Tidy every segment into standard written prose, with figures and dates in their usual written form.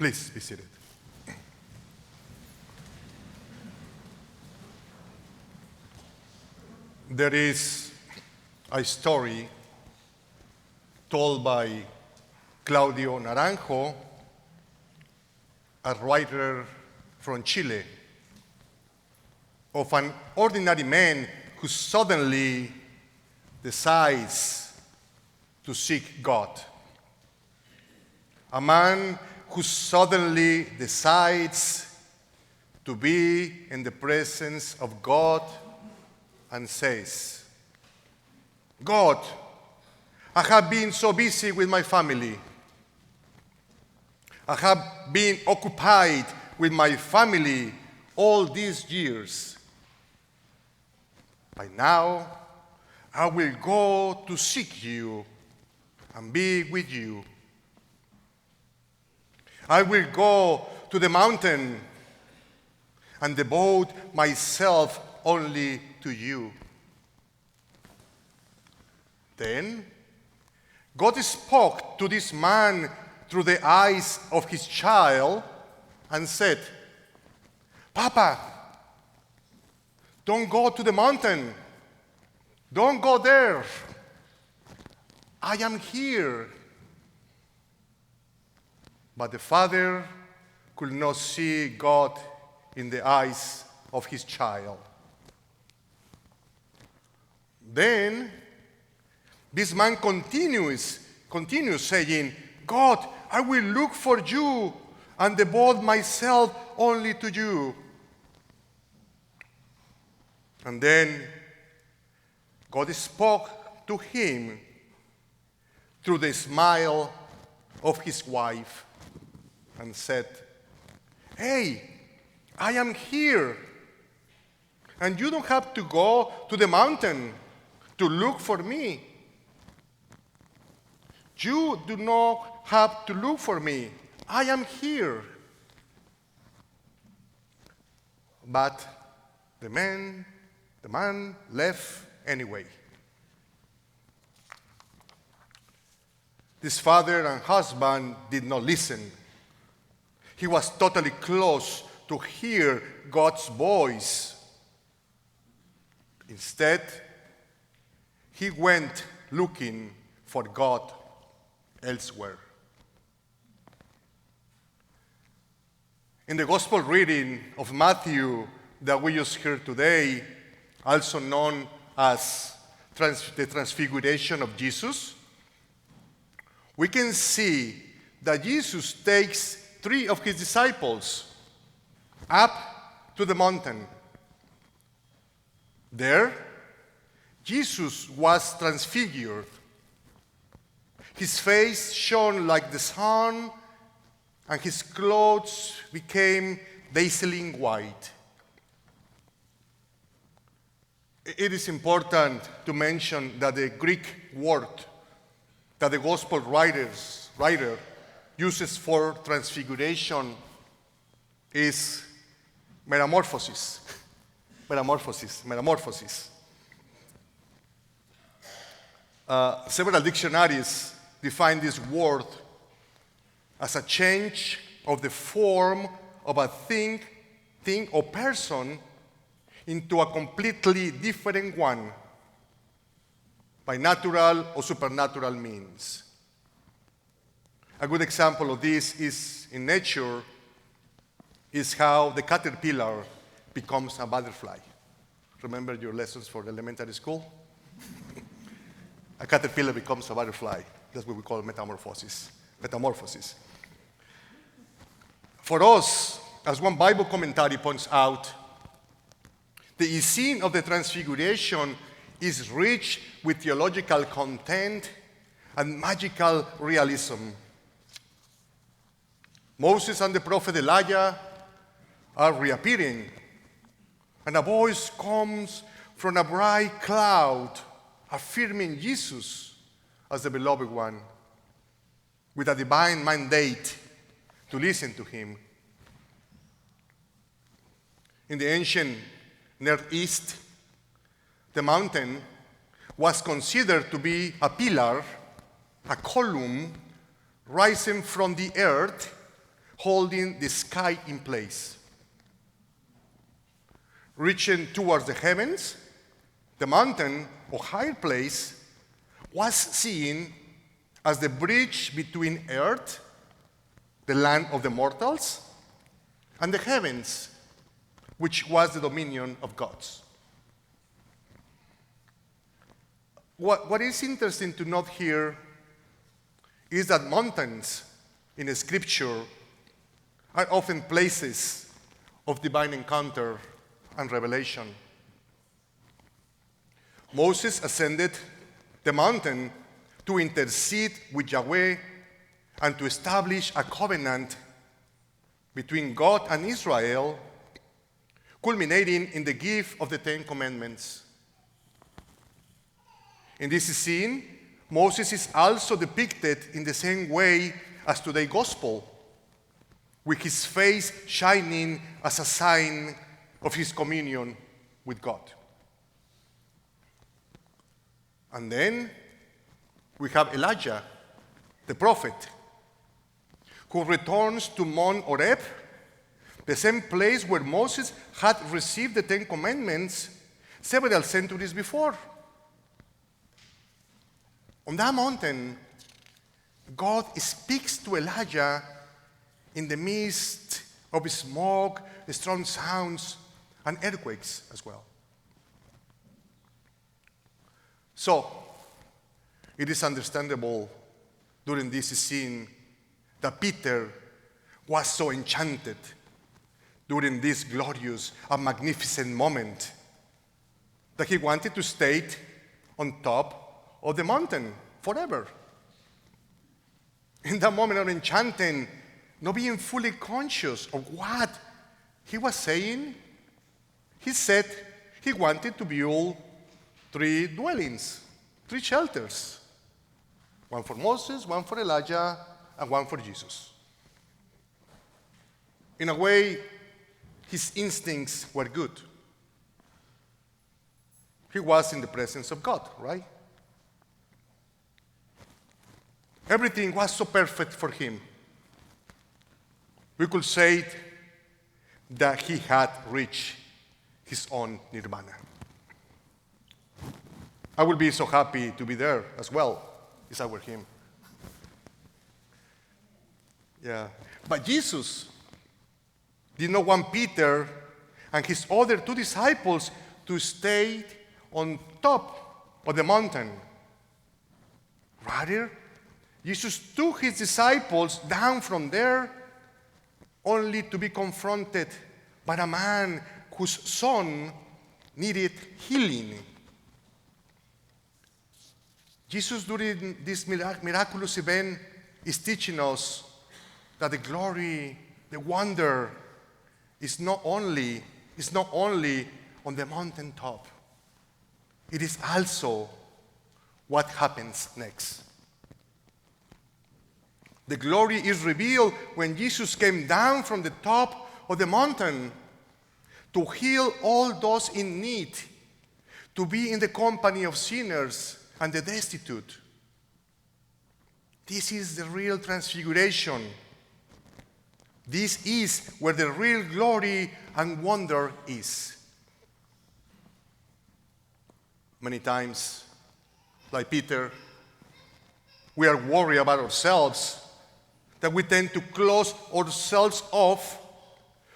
Please be seated. There is a story told by Claudio Naranjo, a writer from Chile, of an ordinary man who suddenly decides to seek God. A man who suddenly decides to be in the presence of God and says, God, I have been so busy with my family. I have been occupied with my family all these years. By now, I will go to seek you and be with you. I will go to the mountain and devote myself only to you. Then, God spoke to this man through the eyes of his child and said, Papa, don't go to the mountain. Don't go there. I am here. But the father could not see God in the eyes of his child. Then, this man continues saying, God, I will look for you and devote myself only to you. And then God spoke to him through the smile of his wife and said, Hey, I am here. And you don't have to go to the mountain to look for me. You do not have to look for me. I am here. But the man left anyway. This father and husband did not listen. He was totally close to hear God's voice. Instead, he went looking for God elsewhere. In the gospel reading of Matthew that we just heard today, also known as the transfiguration of Jesus, we can see that Jesus takes 3 of his disciples up to the mountain. There, Jesus was transfigured. His face shone like the sun, and his clothes became dazzling white. It is important to mention that the Greek word that the gospel writer uses for transfiguration is metamorphosis. Metamorphosis. Several dictionaries define this word as a change of the form of a thing or person into a completely different one by natural or supernatural means. A good example of this is in nature is how the caterpillar becomes a butterfly. Remember your lessons for elementary school? A caterpillar becomes a butterfly. That's what we call metamorphosis. For us, as one Bible commentary points out, the scene of the transfiguration is rich with theological content and magical realism. Moses and the prophet Elijah are reappearing, and a voice comes from a bright cloud affirming Jesus as the beloved one, with a divine mandate to listen to him. In the ancient Near East, the mountain was considered to be a pillar, a column rising from the earth, holding the sky in place. Reaching towards the heavens, the mountain or higher place was seen as the bridge between earth, the land of the mortals, and the heavens, which was the dominion of gods. What is interesting to note here is that mountains in the Scripture are often places of divine encounter and revelation. Moses ascended the mountain to intercede with Yahweh and to establish a covenant between God and Israel, culminating in the gift of the Ten Commandments. In this scene, Moses is also depicted in the same way as today's gospel, with his face shining as a sign of his communion with God. And then we have Elijah, the prophet, who returns to Mount Horeb, the same place where Moses had received the Ten Commandments several centuries before. On that mountain, God speaks to Elijah in the midst of smoke, strong sounds, and earthquakes as well. So, it is understandable during this scene that Peter was so enchanted during this glorious and magnificent moment that he wanted to stay on top of the mountain forever. In that moment of enchanting, not being fully conscious of what he was saying, he said he wanted to build 3 dwellings, 3 shelters. One for Moses, one for Elijah, and one for Jesus. In a way, his instincts were good. He was in the presence of God, right? Everything was so perfect for him. We could say that he had reached his own nirvana. I would be so happy to be there as well, if I were him. Yeah. But Jesus did not want Peter and his other 2 disciples to stay on top of the mountain. Rather, Jesus took his disciples down from there only to be confronted by a man whose son needed healing. Jesus, during this miraculous event, is teaching us that the glory, the wonder, is not only on the mountaintop. It is also what happens next. The glory is revealed when Jesus came down from the top of the mountain to heal all those in need, to be in the company of sinners and the destitute. This is the real transfiguration. This is where the real glory and wonder is. Many times, like Peter, we are worried about ourselves, that we tend to close ourselves off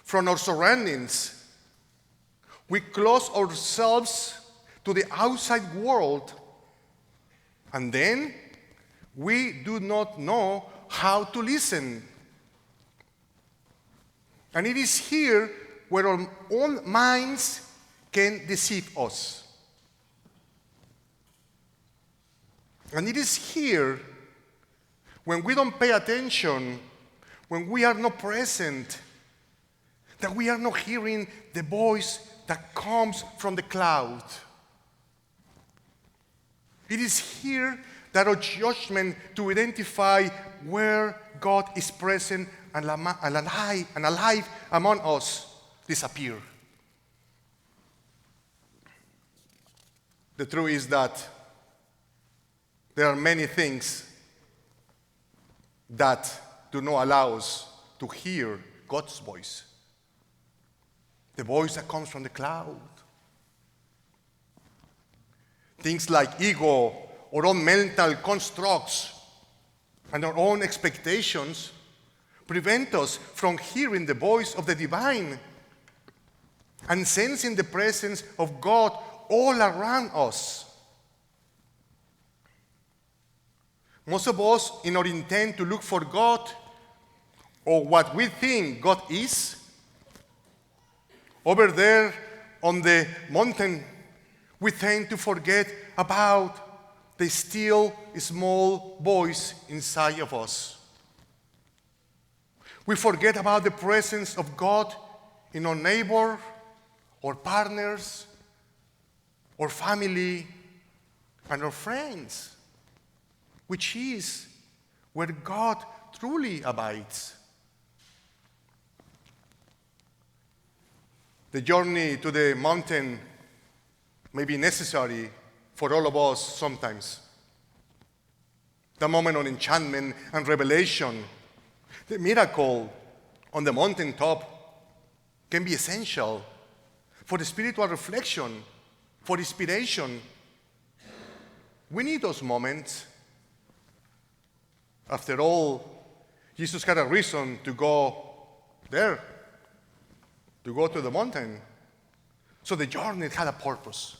from our surroundings. We close ourselves to the outside world, and then we do not know how to listen. And it is here where our own minds can deceive us. And it is here when we don't pay attention, when we are not present, that we are not hearing the voice that comes from the cloud. It is here that our judgment to identify where God is present and alive among us disappear. The truth is that there are many things that do not allow us to hear God's voice. The voice that comes from the cloud. Things like ego, our own mental constructs, and our own expectations prevent us from hearing the voice of the divine and sensing the presence of God all around us. Most of us, in our intent to look for God or what we think God is, over there on the mountain, we tend to forget about the still small voice inside of us. We forget about the presence of God in our neighbor, our partners, our family, and our friends, which is where God truly abides. The journey to the mountain may be necessary for all of us sometimes. The moment of enchantment and revelation, the miracle on the mountaintop can be essential for the spiritual reflection, for inspiration. We need those moments. After all, Jesus had a reason to go there, to go to the mountain. So the journey had a purpose.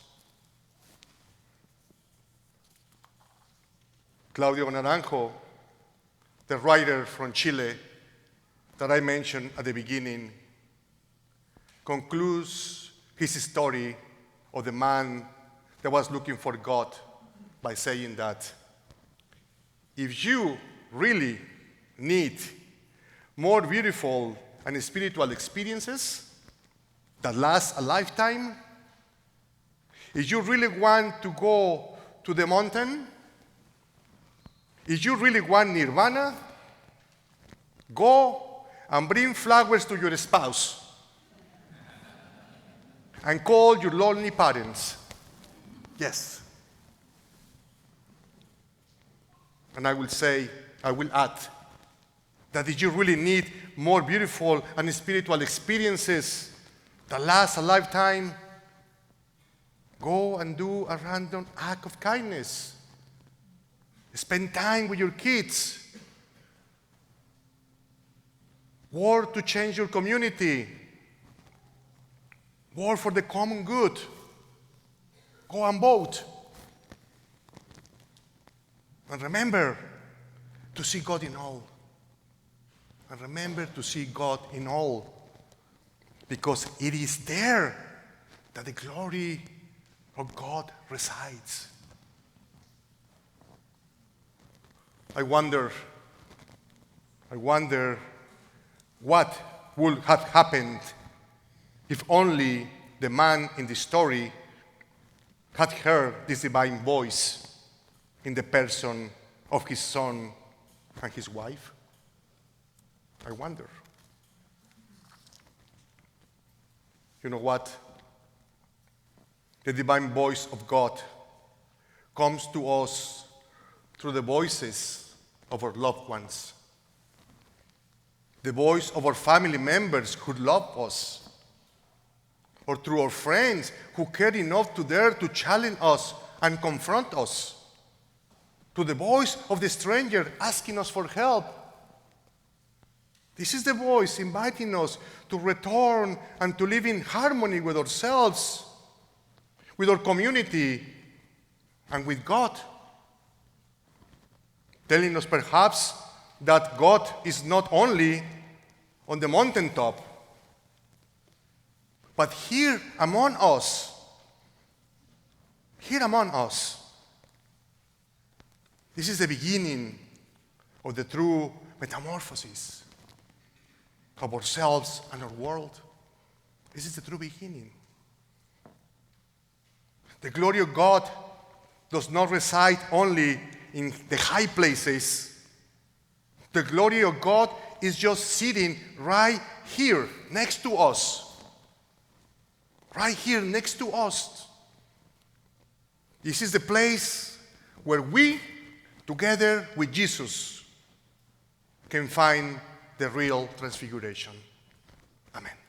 Claudio Naranjo, the writer from Chile that I mentioned at the beginning, concludes his story of the man that was looking for God by saying that if you really need more beautiful and spiritual experiences that last a lifetime, if you really want to go to the mountain, if you really want nirvana, go and bring flowers to your spouse and call your lonely parents. Yes. And I will add, that if you really need more beautiful and spiritual experiences that last a lifetime, go and do a random act of kindness. Spend time with your kids. Work to change your community. Work for the common good. Go and vote. And remember to see God in all. And remember to see God in all. Because it is there that the glory of God resides. I wonder what would have happened if only the man in the story had heard this divine voice in the person of his son and his wife. I wonder. You know what? The divine voice of God comes to us through the voices of our loved ones, the voice of our family members who love us, or through our friends who care enough to dare to challenge us and confront us, to the voice of the stranger asking us for help. This is the voice inviting us to return and to live in harmony with ourselves, with our community, and with God. Telling us perhaps that God is not only on the mountaintop, but here among us. Here among us. This is the beginning of the true metamorphosis of ourselves and our world. This is the true beginning. The glory of God does not reside only in the high places. The glory of God is just sitting right here next to us. Right here next to us. This is the place where we, together with Jesus, can find the real transfiguration. Amen.